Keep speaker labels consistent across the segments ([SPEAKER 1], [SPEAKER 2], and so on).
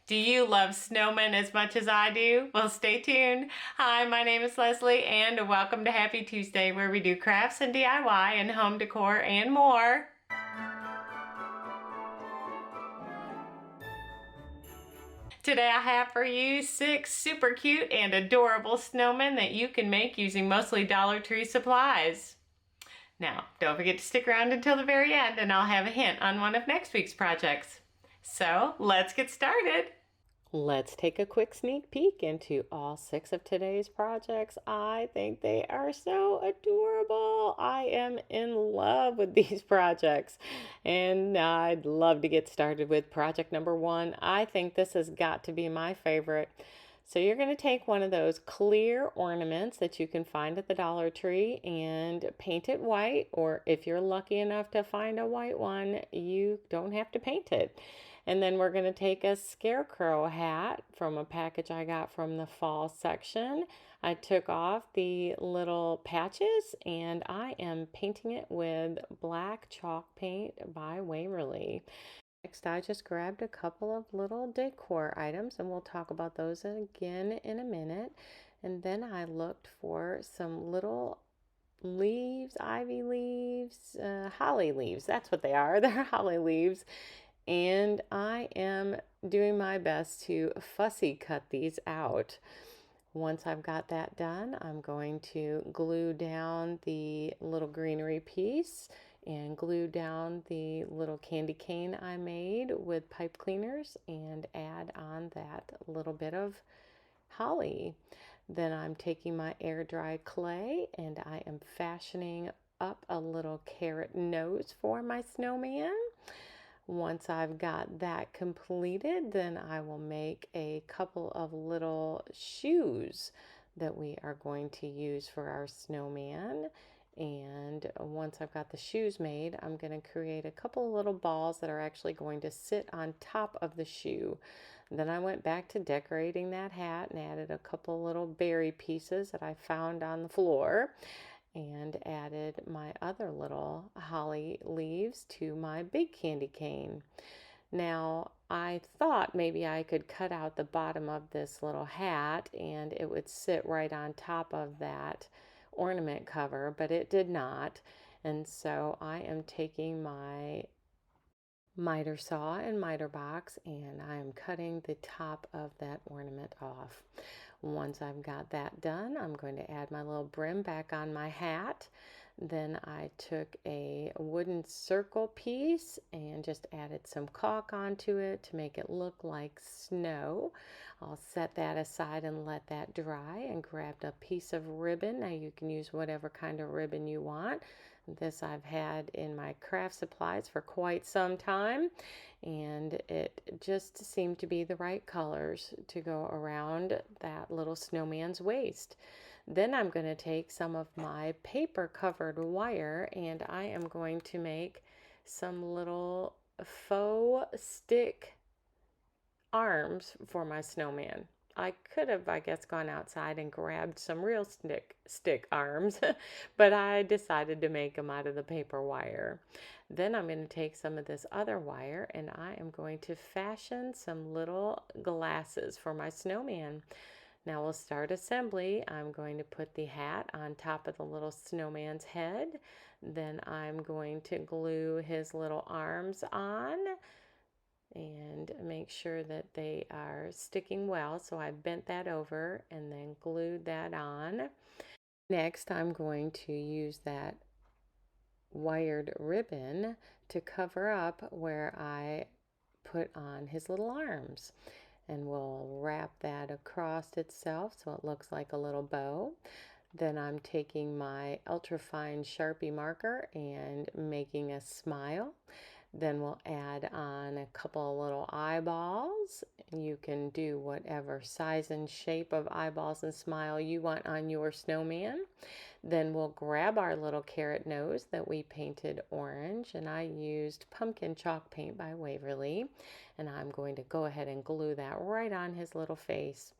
[SPEAKER 1] Do you love snowmen as much as I do? Well, stay tuned. Hi, my name is Leslie, and welcome to Happy Tuesday, where we do crafts and DIY and home decor and more. Today I have for you 6 super cute and adorable snowmen that you can make using mostly Dollar Tree supplies. Now, don't forget to stick around until the very end, and I'll have a hint on one of next week's projects. So, let's get started. Let's take a quick sneak peek into all 6 of today's projects. I think they are so adorable. I am in love with these projects, and I'd love to get started with project number 1. I think this has got to be my favorite. So you're going to take one of those clear ornaments that you can find at the Dollar Tree and paint it white, or if you're lucky enough to find a white one, you don't have to paint it. And then we're going to take a scarecrow hat from a package I got from the fall section. I took off the little patches and I am painting it with black chalk paint by Waverly. Next, I just grabbed a couple of little decor items, and we'll talk about those again in a minute. And then I looked for some little leaves, ivy leaves, holly leaves. That's what they are. They're holly leaves. And I am doing my best to fussy cut these out. Once I've got that done, I'm going to glue down the little greenery piece and glue down the little candy cane I made with pipe cleaners and add on that little bit of holly. Then I'm taking my air dry clay and I am fashioning up a little carrot nose for my snowman. Once I've got that completed, then I will make a couple of little shoes that we are going to use for our snowman. And once I've got the shoes made, I'm going to create a couple of little balls that are actually going to sit on top of the shoe. Then I went back to decorating that hat and added a couple little berry pieces that I found on the floor, and added my other little holly leaves to my big candy cane. Now, I thought maybe I could cut out the bottom of this little hat and it would sit right on top of that ornament cover, but it did not. And so I am taking my miter saw and miter box and I'm cutting the top of that ornament off. Once I've got that done, I'm going to add my little brim back on my hat. Then I took a wooden circle piece and just added some caulk onto it to make it look like snow. I'll set that aside and let that dry, and grabbed a piece of ribbon. Now you can use whatever kind of ribbon you want. This I've had in my craft supplies for quite some time, and it just seemed to be the right colors to go around that little snowman's waist. Then I'm going to take some of my paper covered wire and I am going to make some little faux stick arms for my snowman. I could have, I guess, gone outside and grabbed some real stick arms, but I decided to make them out of the paper wire. Then I'm going to take some of this other wire and I am going to fashion some little glasses for my snowman. Now we'll start assembly. I'm going to put the hat on top of the little snowman's head. Then I'm going to glue his little arms on and make sure that they are sticking well. So I bent that over and then glued that on. Next, I'm going to use that wired ribbon to cover up where I put on his little arms. And we'll wrap that across itself so it looks like a little bow. Then I'm taking my ultrafine Sharpie marker and making a smile. Then we'll add on a couple of little eyeballs. You can do whatever size and shape of eyeballs and smile you want on your snowman. Then we'll grab our little carrot nose that we painted orange, and I used pumpkin chalk paint by Waverly, and I'm going to go ahead and glue that right on his little face.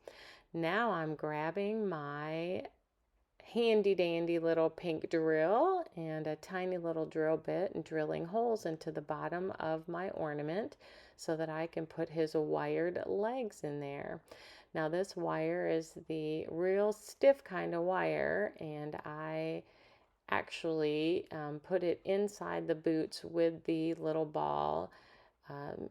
[SPEAKER 1] Now I'm grabbing my handy dandy little pink drill and a tiny little drill bit and drilling holes into the bottom of my ornament so that I can put his wired legs in there. Now this wire is the real stiff kind of wire, and I actually put it inside the boots with the little ball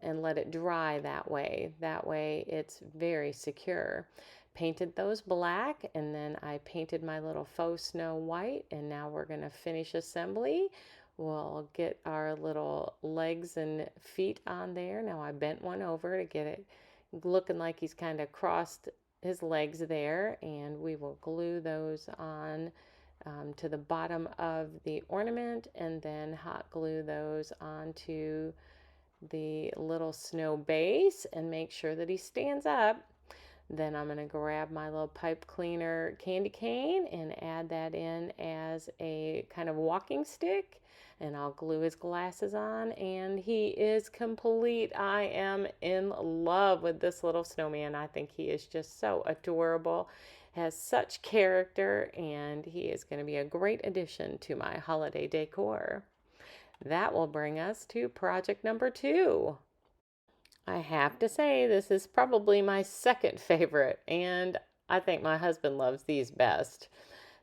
[SPEAKER 1] and let it dry that way. That way it's very secure. Painted those black, and then I painted my little faux snow white, and now we're going to finish assembly. We'll get our little legs and feet on there. Now I bent one over to get it looking like he's kind of crossed his legs there, and we will glue those on to the bottom of the ornament, and then hot glue those onto the little snow base and make sure that he stands up. Then I'm going to grab my little pipe cleaner candy cane and add that in as a kind of walking stick, and I'll glue his glasses on, and he is complete. I am in love with this little snowman. I think he is just so adorable, has such character, and he is going to be a great addition to my holiday decor. That will bring us to project number 2. I have to say, this is probably my second favorite, and I think my husband loves these best.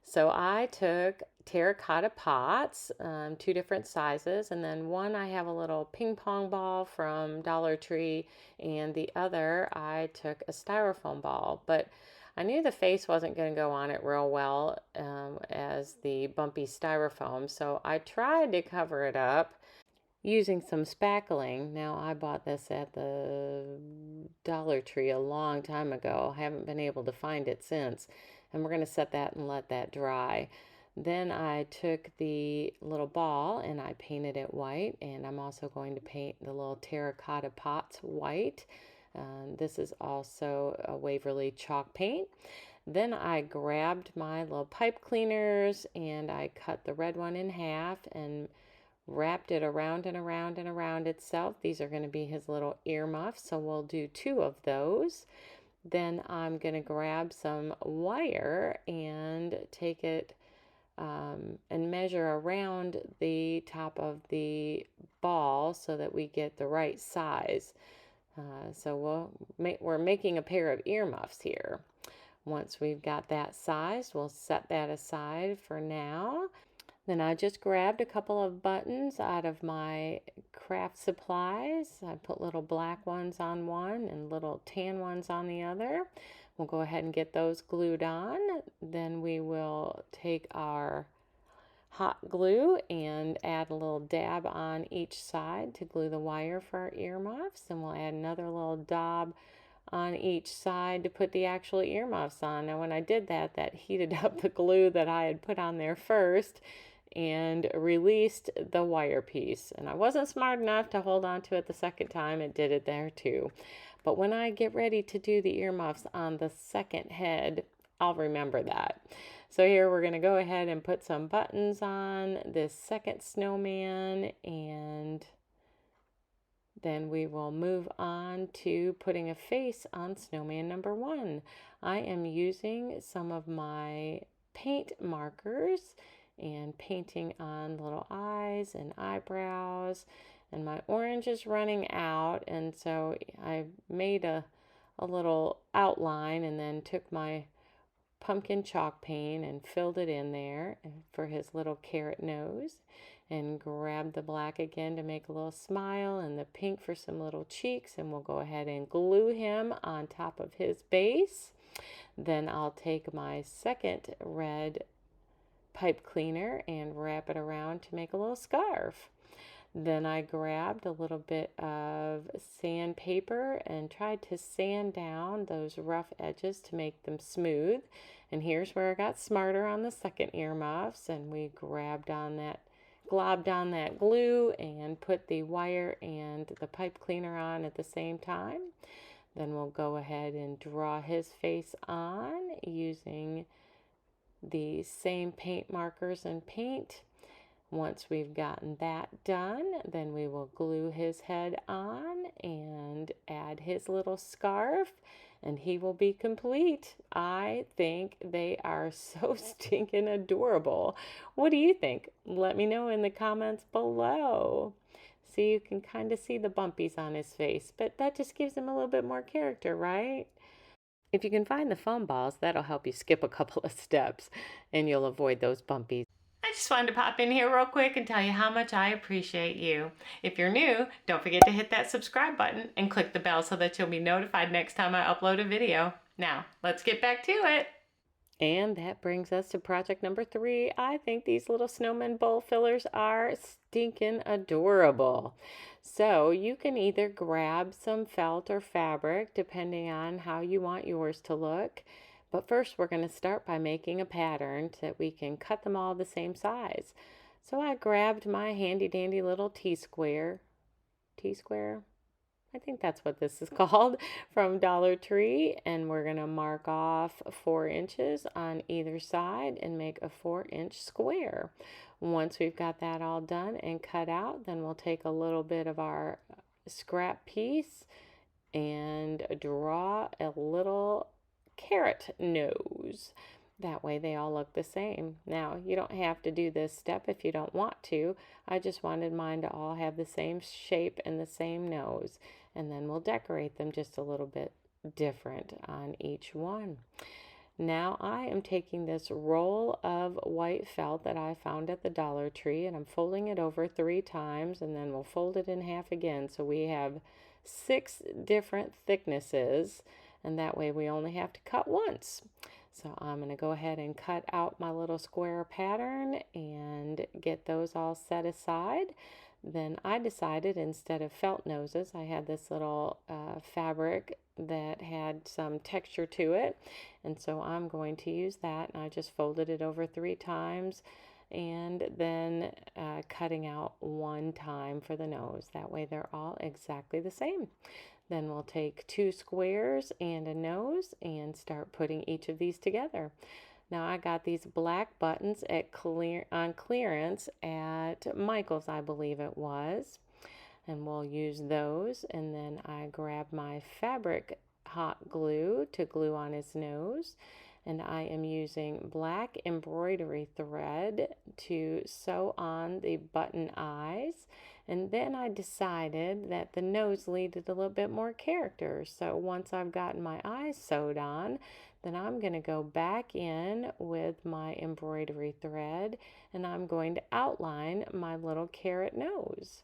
[SPEAKER 1] So I took terracotta pots, 2 different sizes, and then one I have a little ping pong ball from Dollar Tree, and the other I took a styrofoam ball. But I knew the face wasn't going to go on it real well as the bumpy styrofoam, so I tried to cover it up using some spackling. Now, I bought this at the Dollar Tree a long time ago. I haven't been able to find it since, and we're going to set that and let that dry. Then I took the little ball and I painted it white, and I'm also going to paint the little terracotta pots white. This is also a Waverly chalk paint. Then I grabbed my little pipe cleaners and I cut the red one in half and wrapped it around and around and around itself. These are going to be his little earmuffs, so we'll do 2 of those. Then I'm going to grab some wire and take it and measure around the top of the ball so that we get the right size. So we're making a pair of earmuffs here. Once we've got that size, we'll set that aside for now. Then I just grabbed a couple of buttons out of my craft supplies. I put little black ones on one and little tan ones on the other. We'll go ahead and get those glued on. Then we will take our hot glue and add a little dab on each side to glue the wire for our earmuffs. And we'll add another little dab on each side to put the actual earmuffs on. Now when I did that, that heated up the glue that I had put on there first and released the wire piece. And I wasn't smart enough to hold on to it the second time. It did it there too. But when I get ready to do the earmuffs on the second head, I'll remember that. So here we're going to go ahead and put some buttons on this second snowman, and then we will move on to putting a face on snowman number 1. I am using some of my paint markers and painting on little eyes and eyebrows, and my orange is running out, and so I made a little outline and then took my pumpkin chalk paint and filled it in there for his little carrot nose, and grabbed the black again to make a little smile and the pink for some little cheeks, and we'll go ahead and glue him on top of his base. Then I'll take my second red pipe cleaner and wrap it around to make a little scarf. Then I grabbed a little bit of sandpaper and tried to sand down those rough edges to make them smooth. And here's where I got smarter on the second earmuffs, and we globbed on that glue and put the wire and the pipe cleaner on at the same time. Then we'll go ahead and draw his face on using the same paint markers and paint. Once we've gotten that done, then we will glue his head on and add his little scarf, and he will be complete. I think they are so stinking adorable. What do you think? Let me know in the comments below. So you can kind of see the bumpies on his face, but that just gives him a little bit more character, right? If you can find the foam balls, that'll help you skip a couple of steps and you'll avoid those bumpies. I just wanted to pop in here real quick and tell you how much I appreciate you. If you're new, don't forget to hit that subscribe button and click the bell so that you'll be notified next time I upload a video. Now, let's get back to it. And that brings us to project number 3. I think these little snowman bowl fillers are stinking adorable. So you can either grab some felt or fabric depending on how you want yours to look. But first we're going to start by making a pattern so that we can cut them all the same size. So I grabbed my handy dandy little T-square. I think that's what this is called, from Dollar Tree, and we're going to mark off 4 inches on either side and make a 4-inch square. Once we've got that all done and cut out, then we'll take a little bit of our scrap piece and draw a little carrot nose. That way they all look the same. Now, you don't have to do this step if you don't want to. I just wanted mine to all have the same shape and the same nose. And then we'll decorate them just a little bit different on each one. Now I am taking this roll of white felt that I found at the Dollar Tree and I'm folding it over 3 times and then we'll fold it in half again. So we have 6 different thicknesses and that way we only have to cut once. So I'm going to go ahead and cut out my little square pattern and get those all set aside. Then I decided instead of felt noses, I had this little fabric that had some texture to it. And so I'm going to use that. And I just folded it over 3 times and then cutting out 1 time for the nose. That way they're all exactly the same. Then we'll take 2 squares and a nose and start putting each of these together. Now I got these black buttons at on clearance at Michael's, I believe it was. And we'll use those. And then I grabbed my fabric hot glue to glue on his nose. And I am using black embroidery thread to sew on the button eyes. And then I decided that the nose needed a little bit more character. So once I've gotten my eyes sewed on, then I'm going to go back in with my embroidery thread and I'm going to outline my little carrot nose.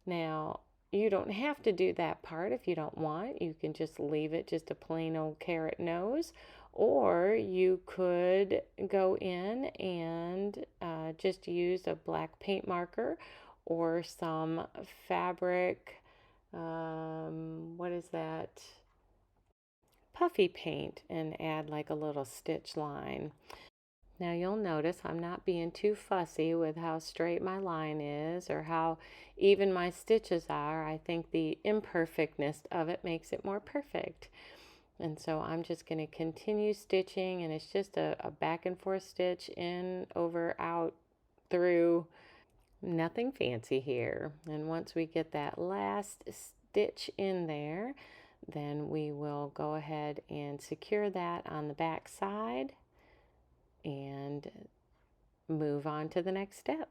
[SPEAKER 1] Now, you don't have to do that part if you don't want. You can just leave it just a plain old carrot nose. Or you could go in and just use a black paint marker or some fabric, what is that? Puffy paint and add like a little stitch line. Now you'll notice I'm not being too fussy with how straight my line is or how even my stitches are. I think the imperfectness of it makes it more perfect. And so I'm just going to continue stitching and it's just a back and forth stitch in, over, out, through. Nothing fancy here. And once we get that last stitch in there, then we will go ahead and secure that on the back side and move on to the next step.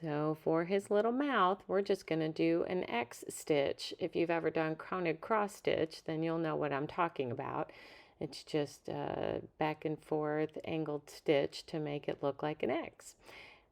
[SPEAKER 1] So for his little mouth, we're just going to do an X stitch. If you've ever done counted cross stitch, then you'll know what I'm talking about. It's just a back and forth angled stitch to make it look like an X.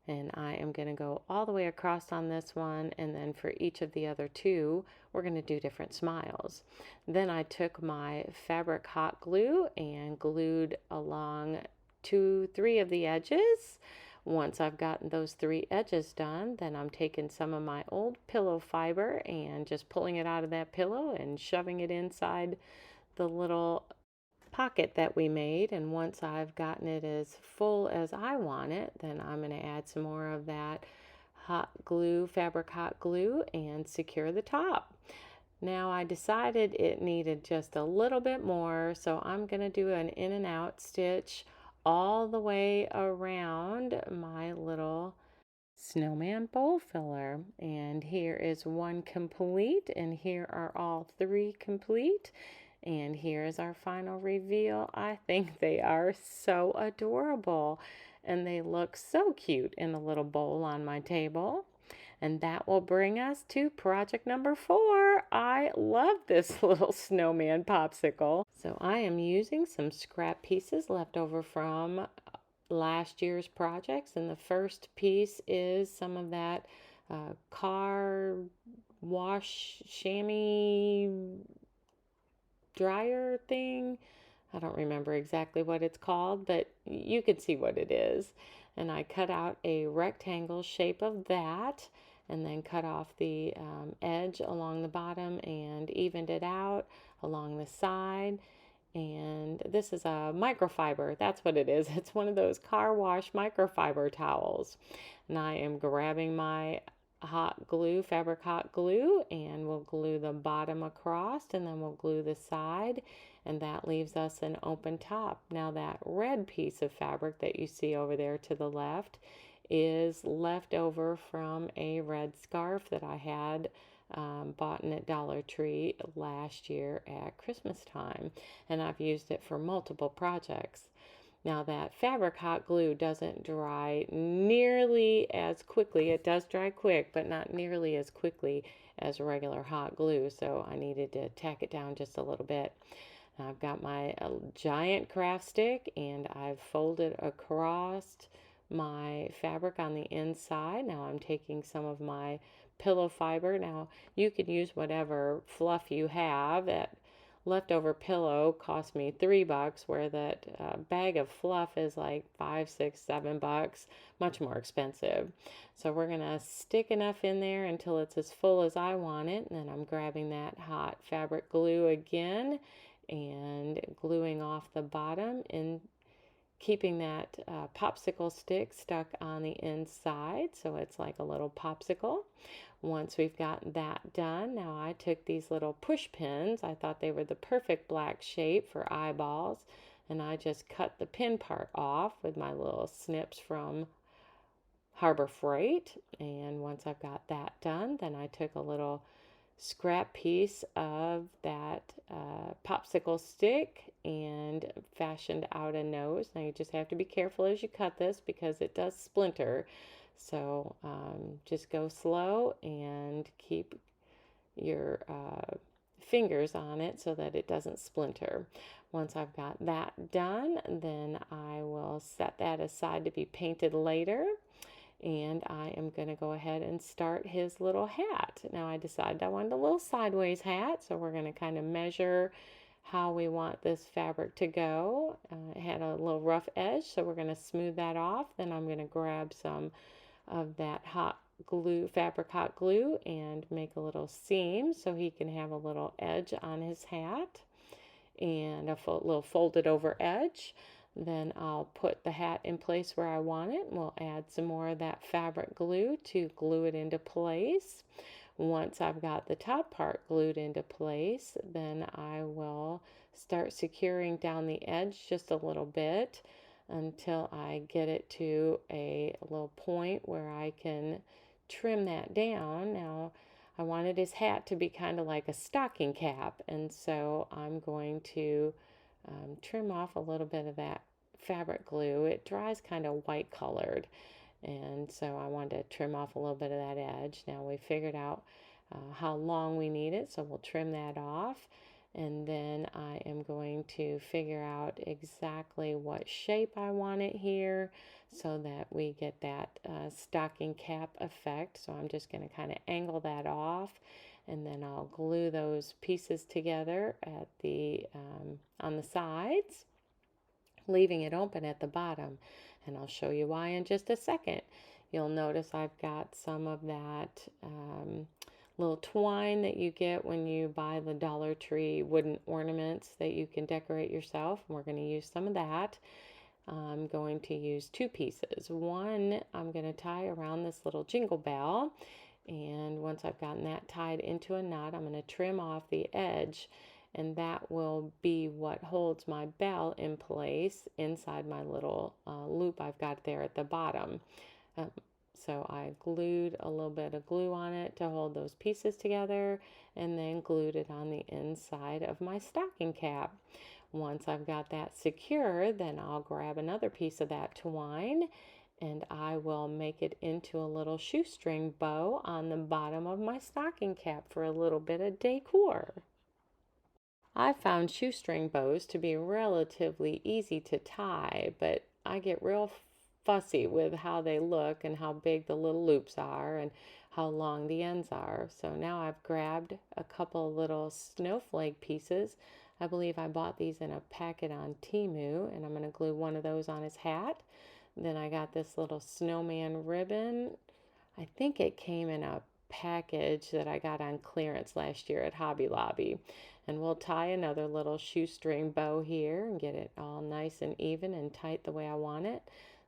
[SPEAKER 1] And I am going to go all the way across on this one, and then for each of the other 2, we're going to do different smiles. Then I took my fabric hot glue and glued along 2-3 of the edges. Once I've gotten those 3 edges done, then I'm taking some of my old pillow fiber and just pulling it out of that pillow and shoving it inside the little pocket that we made. And once I've gotten it as full as I want it, then I'm going to add some more of that hot glue, fabric hot glue, and secure the top. Now I decided it needed just a little bit more, so I'm going to do an in and out stitch all the way around my little snowman bowl filler. And here is 1 complete, and here are all 3 complete. And here is our final reveal. I think they are so adorable and they look so cute in a little bowl on my table. And that will bring us to project number 4. I love this little snowman popsicle. So I am using some scrap pieces left over from last year's projects. And the first piece is some of that car wash chamois dryer thing. I don't remember exactly what it's called, but you can see what it is. And I cut out a rectangle shape of that, and then cut off the edge along the bottom and evened it out along the side. And this is a microfiber. That's what it is. It's one of those car wash microfiber towels. And I am grabbing my hot glue, fabric hot glue, and we'll glue the bottom across, and then we'll glue the side, and that leaves us an open top. Now that red piece of fabric that you see over there to the left is left over from a red scarf that I had bought at Dollar Tree last year at Christmas time, and I've used it for multiple projects. Now that fabric hot glue doesn't dry nearly as quickly. It does dry quick, but not nearly as quickly as regular hot glue, so I needed to tack it down just a little bit. Now I've got my giant craft stick, and I've folded across my fabric on the inside. Now I'm taking some of my pillow fiber. Now you can use whatever fluff you have. That leftover pillow cost me $3, where that bag of fluff is like $5, $6, $7, much more expensive. So we're gonna stick enough in there until it's as full as I want it, and then I'm grabbing that hot fabric glue again and gluing off the bottom and keeping that popsicle stick stuck on the inside, so it's like a little popsicle. Once we've got that done, now I took these little push pins. I thought they were the perfect black shape for eyeballs, and I just cut the pin part off with my little snips from Harbor Freight. And once I've got that done, then I took a little scrap piece of that popsicle stick and fashioned out a nose. Now you just have to be careful as you cut this because it does splinter. So just go slow and keep your fingers on it so that it doesn't splinter. Once I've got that done, then I will set that aside to be painted later. And I am going to go ahead and start his little hat. Now I decided I wanted a little sideways hat, so we're going to kind of measure how we want this fabric to go. It had a little rough edge, so we're going to smooth that off. Then I'm going to grab some of that hot glue, fabric hot glue, and make a little seam so he can have a little edge on his hat and a little folded over edge. Then I'll put the hat in place where I want it. We'll add some more of that fabric glue to glue it into place. Once I've got the top part glued into place, then I will start securing down the edge just a little bit until I get it to a little point where I can trim that down. Now, I wanted his hat to be kind of like a stocking cap, and so I'm going to trim off a little bit of that fabric glue. It dries kind of white colored, and so I wanted to trim off a little bit of that edge. Now we figured out how long we need it, so we'll trim that off, and then I am going to figure out exactly what shape I want it here so that we get that stocking cap effect. So I'm just going to kind of angle that off, and then I'll glue those pieces together at the on the sides, leaving it open at the bottom, and I'll show you why in just a second. You'll notice I've got some of that little twine that you get when you buy the Dollar Tree wooden ornaments that you can decorate yourself, and we're going to use some of that. I'm going to use 2 pieces. One I'm going to tie around this little jingle bell, and once I've gotten that tied into a knot, I'm going to trim off the edge, and that will be what holds my bell in place inside my little loop I've got there at the bottom. So I glued a little bit of glue on it to hold those pieces together, and then glued it on the inside of my stocking cap. Once I've got that secure, then I'll grab another piece of that twine and I will make it into a little shoestring bow on the bottom of my stocking cap for a little bit of decor. I found shoestring bows to be relatively easy to tie, but I get real fussy with how they look and how big the little loops are and how long the ends are. So now I've grabbed a couple little snowflake pieces. I believe I bought these in a packet on Temu, and I'm going to glue one of those on his hat. Then I got this little snowman ribbon. I think it came in a package that I got on clearance last year at Hobby Lobby. And we'll tie another little shoestring bow here and get it all nice and even and tight the way I want it.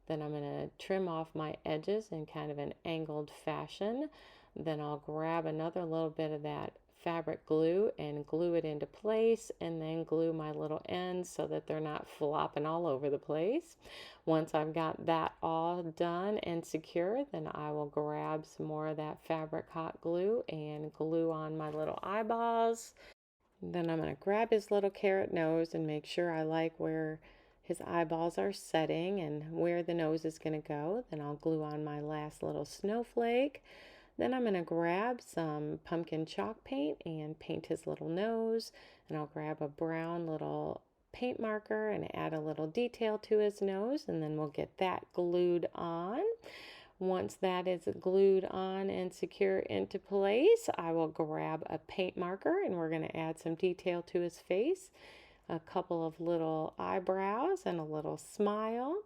[SPEAKER 1] Then I'm going to trim off my edges in kind of an angled fashion. Then I'll grab another little bit of that fabric glue and glue it into place, and then glue my little ends so that they're not flopping all over the place. Once I've got that all done and secure, then I will grab some more of that fabric hot glue and glue on my little eyeballs. Then I'm going to grab his little carrot nose and make sure I like where his eyeballs are setting and where the nose is going to go. Then I'll glue on my last little snowflake. Then I'm going to grab some pumpkin chalk paint and paint his little nose. And I'll grab a brown little paint marker and add a little detail to his nose. And then we'll get that glued on. Once that is glued on and secure into place, I will grab a paint marker and we're going to add some detail to his face. A couple of little eyebrows and a little smile.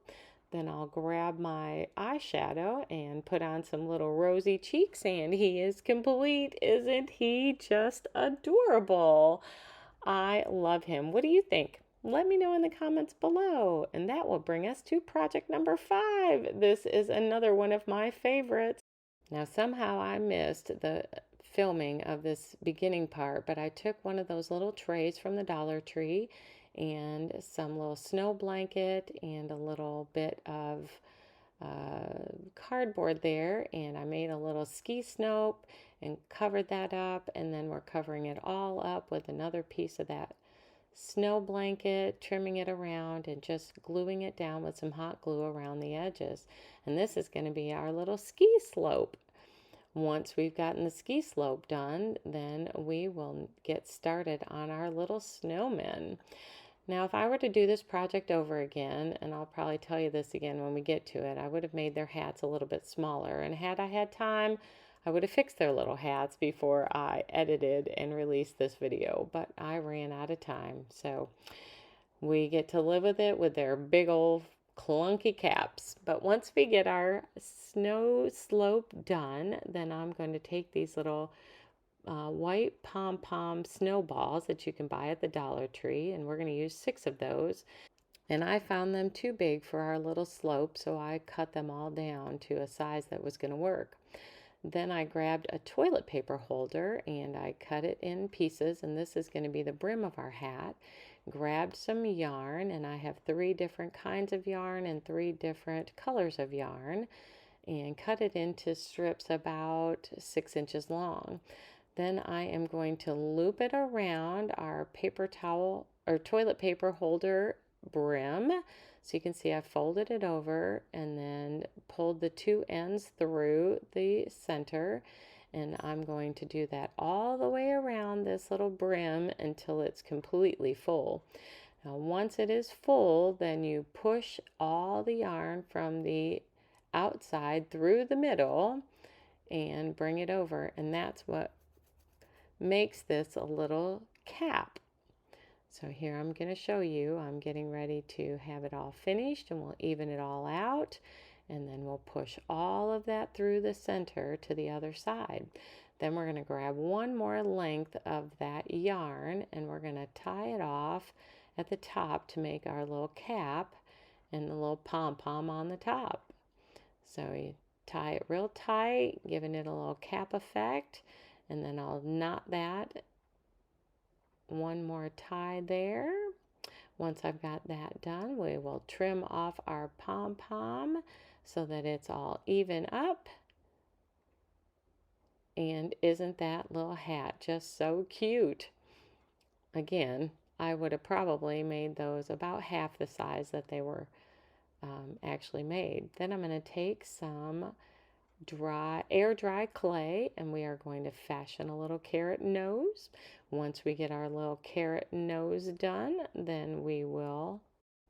[SPEAKER 1] Then I'll grab my eyeshadow and put on some little rosy cheeks, and he is complete. Isn't he just adorable? I love him. What do you think? Let me know in the comments below. And that will bring us to project number 5. This is another one of my favorites. Now somehow I missed the filming of this beginning part, but I took one of those little trays from the Dollar Tree and some little snow blanket and a little bit of cardboard there, and I made a little ski slope and covered that up, and then we're covering it all up with another piece of that snow blanket, trimming it around and just gluing it down with some hot glue around the edges. And this is going to be our little ski slope. Once we've gotten the ski slope done, then we will get started on our little snowmen. Now, if I were to do this project over again, and I'll probably tell you this again when we get to it, I would have made their hats a little bit smaller. And had I had time, I would have fixed their little hats before I edited and released this video. But I ran out of time. So we get to live with it with their big old clunky caps. But once we get our snow slope done, then I'm going to take these little white pom-pom snowballs that you can buy at the Dollar Tree, and we're going to use 6 of those. And I found them too big for our little slope, so I cut them all down to a size that was going to work. Then I grabbed a toilet paper holder and I cut it in pieces, and this is going to be the brim of our hat. Grabbed some yarn, and I have 3 different kinds of yarn and 3 different colors of yarn, and cut it into strips about 6 inches long. Then I am going to loop it around our paper towel or toilet paper holder brim. So you can see I folded it over and then pulled the 2 ends through the center. And I'm going to do that all the way around this little brim until it's completely full. Now, once it is full, then you push all the yarn from the outside through the middle and bring it over. And that's what makes this a little cap. So here I'm going to show you. I'm getting ready to have it all finished, and we'll even it all out, and then we'll push all of that through the center to the other side. Then we're going to grab one more length of that yarn, and we're going to tie it off at the top to make our little cap and the little pom-pom on the top. So you tie it real tight, giving it a little cap effect. And then I'll knot that one more tie there. Once I've got that done, we will trim off our pom-pom so that it's all even up. And isn't that little hat just so cute? Again, I would have probably made those about half the size that they were actually made. Then I'm going to take some air dry clay, and we are going to fashion a little carrot nose. Once we get our little carrot nose done, then we'll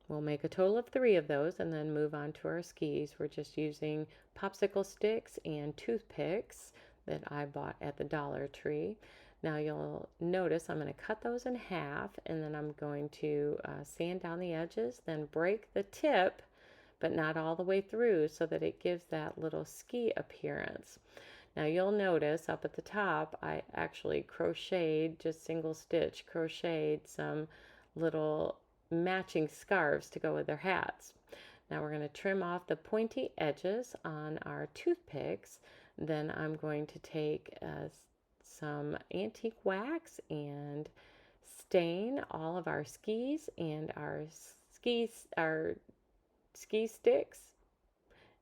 [SPEAKER 1] make a total of 3 of those and then move on to our skis. We're just using popsicle sticks and toothpicks that I bought at the Dollar Tree. Now you'll notice I'm going to cut those in half, and then I'm going to sand down the edges, then break the tip, but not all the way through, so that it gives that little ski appearance. Now you'll notice up at the top, I actually crocheted, just single stitch crocheted some little matching scarves to go with their hats. Now we're going to trim off the pointy edges on our toothpicks. Then I'm going to take some antique wax and stain all of our skis and our ski sticks.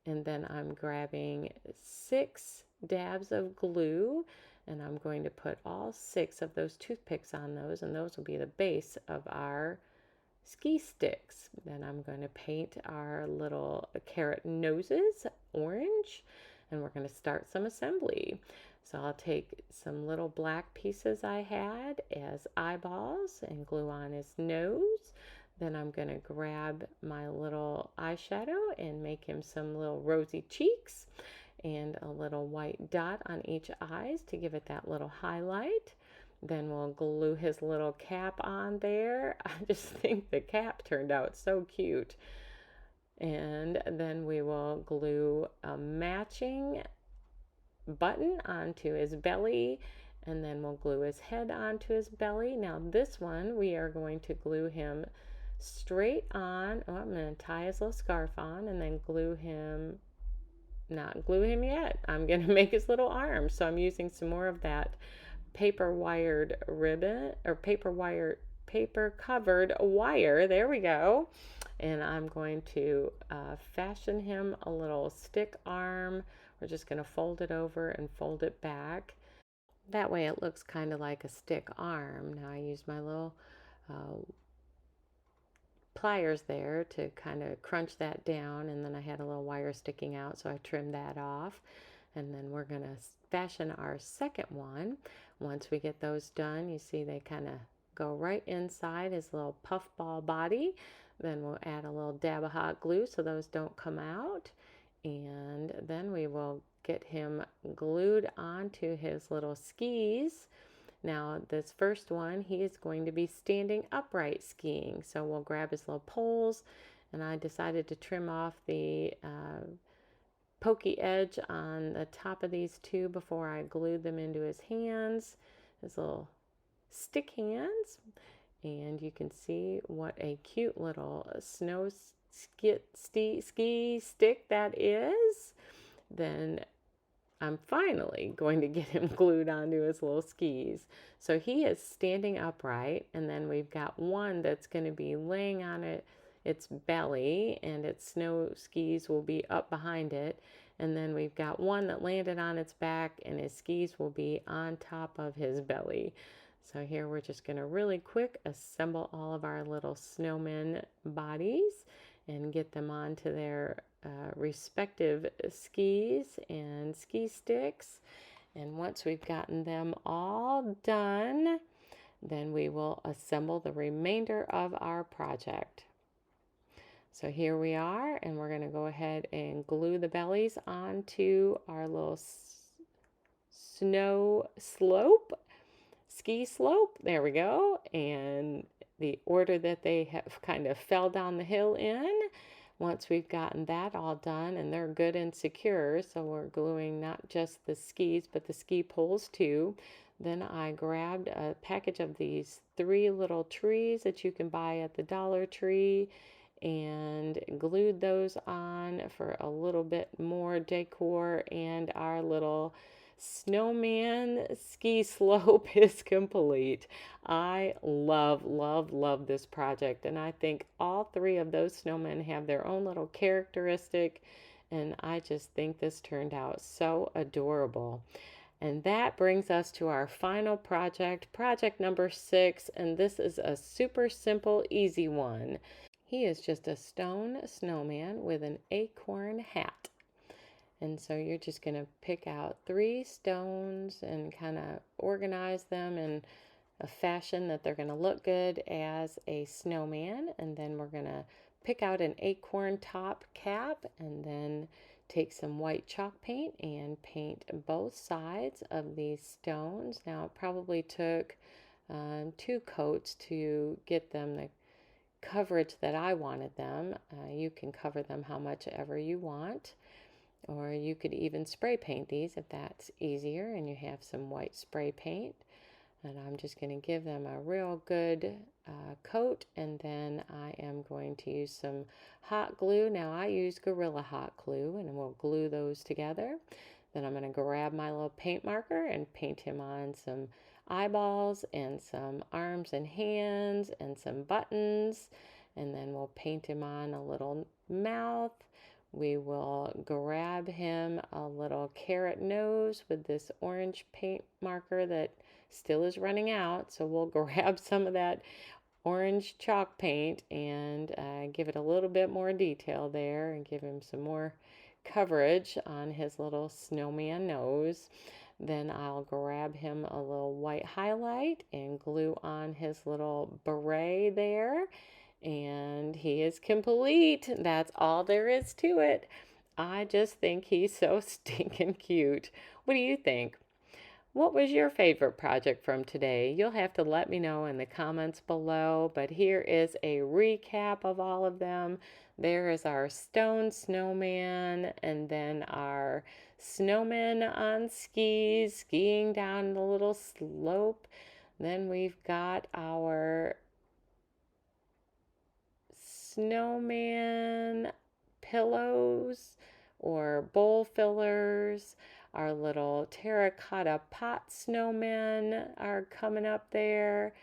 [SPEAKER 1] And then I'm grabbing 6 dabs of glue, and I'm going to put all 6 of those toothpicks on those, and those will be the base of our ski sticks. Then I'm going to paint our little carrot noses orange, and we're going to start some assembly. So I'll take some little black pieces I had as eyeballs and glue on his nose. Then I'm going to grab my little eyeshadow and make him some little rosy cheeks and a little white dot on each eyes to give it that little highlight. Then we'll glue his little cap on there. I just think the cap turned out so cute. And then we will glue a matching button onto his belly, and then we'll glue his head onto his belly. Now this one, we are going to glue him straight on. Oh, I'm going to tie his little scarf on and then glue him. Not glue him yet. I'm going to make his little arm. So I'm using some more of that paper wired ribbon, or paper covered wire. There we go. And I'm going to fashion him a little stick arm. We're just going to fold it over and fold it back. That way it looks kind of like a stick arm. Now I use my little pliers there to kind of crunch that down, and then I had a little wire sticking out, so I trimmed that off. And then we're going to fashion our second one. Once we get those done, you see they kind of go right inside his little puffball body. Then we'll add a little dab of hot glue so those don't come out. And then we will get him glued onto his little skis. Now this first one, he is going to be standing upright skiing. So we'll grab his little poles, and I decided to trim off the pokey edge on the top of these 2 before I glued them into his hands, his little stick hands. And you can see what a cute little snow ski stick that is. Then I'm finally going to get him glued onto his little skis. So he is standing upright, and then we've got one that's going to be laying on its belly, and its snow skis will be up behind it. And then we've got one that landed on its back, and his skis will be on top of his belly. So here we're just going to really quick assemble all of our little snowmen bodies and get them onto their respective skis and ski sticks. And once we've gotten them all done, then we will assemble the remainder of our project. So here we are, and we're going to go ahead and glue the bellies onto our little snow slope, ski slope. There we go. And the order that they have kind of fell down the hill in. Once we've gotten that all done, and they're good and secure, so we're gluing not just the skis but the ski poles too. Then I grabbed a package of these 3 little trees that you can buy at the Dollar Tree and glued those on for a little bit more decor, and our little snowman ski slope is complete. I love, love, love this project, and I think all 3 of those snowmen have their own little characteristic, and I just think this turned out so adorable. And that brings us to our final project, project number 6, and this is a super simple, easy one. He is just a stone snowman with an acorn hat. And so you're just going to pick out 3 stones and kind of organize them in a fashion that they're going to look good as a snowman. And then we're going to pick out an acorn top cap and then take some white chalk paint and paint both sides of these stones. Now it probably took 2 coats to get them the coverage that I wanted them. You can cover them how much ever you want, or you could even spray paint these if that's easier and you have some white spray paint. And I'm just going to give them a real good coat, and then I am going to use some hot glue. Now I use Gorilla Hot Glue, and we'll glue those together. Then I'm going to grab my little paint marker and paint him on some eyeballs and some arms and hands and some buttons, and then we'll paint him on a little mouth. We will grab him a little carrot nose with this orange paint marker that still is running out, so we'll grab some of that orange chalk paint and give it a little bit more detail there and give him some more coverage on his little snowman nose. Then I'll grab him a little white highlight and glue on his little beret there, and he is complete. That's all there is to it. I just think he's so stinking cute. What do you think? What was your favorite project from today? You'll have to let me know in the comments below, but here is a recap of all of them. There is our stone snowman, and then our snowman on skis, skiing down the little slope. Then we've got our snowman pillows or bowl fillers. Our little terracotta pot snowmen are coming up there.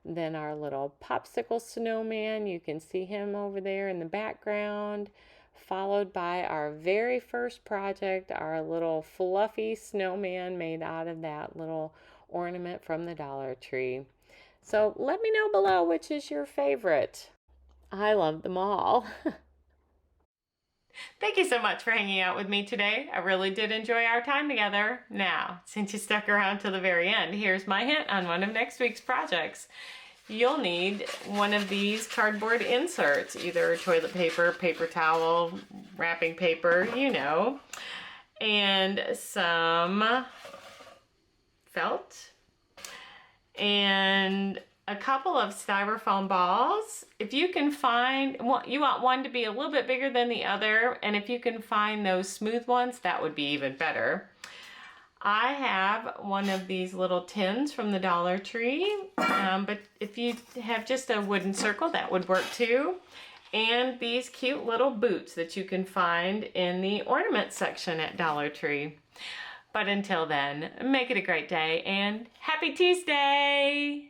[SPEAKER 1] Then our little popsicle snowman, you can see him over there in the background, followed by our very first project, our little fluffy snowman made out of that little ornament from the Dollar Tree. So let me know below which is your favorite. I love them all. Thank you so much for hanging out with me today. I really did enjoy our time together. Now, since you stuck around till the very end, here's my hint on one of next week's projects. You'll need one of these cardboard inserts, either toilet paper, paper towel, wrapping paper, you know, and some felt, and a couple of styrofoam balls. If you can find, you want one to be a little bit bigger than the other, and if you can find those smooth ones, that would be even better. I have one of these little tins from the Dollar Tree, but if you have just a wooden circle, that would work too. And these cute little boots that you can find in the ornament section at Dollar Tree. But until then, make it a great day and Happy Tuesday!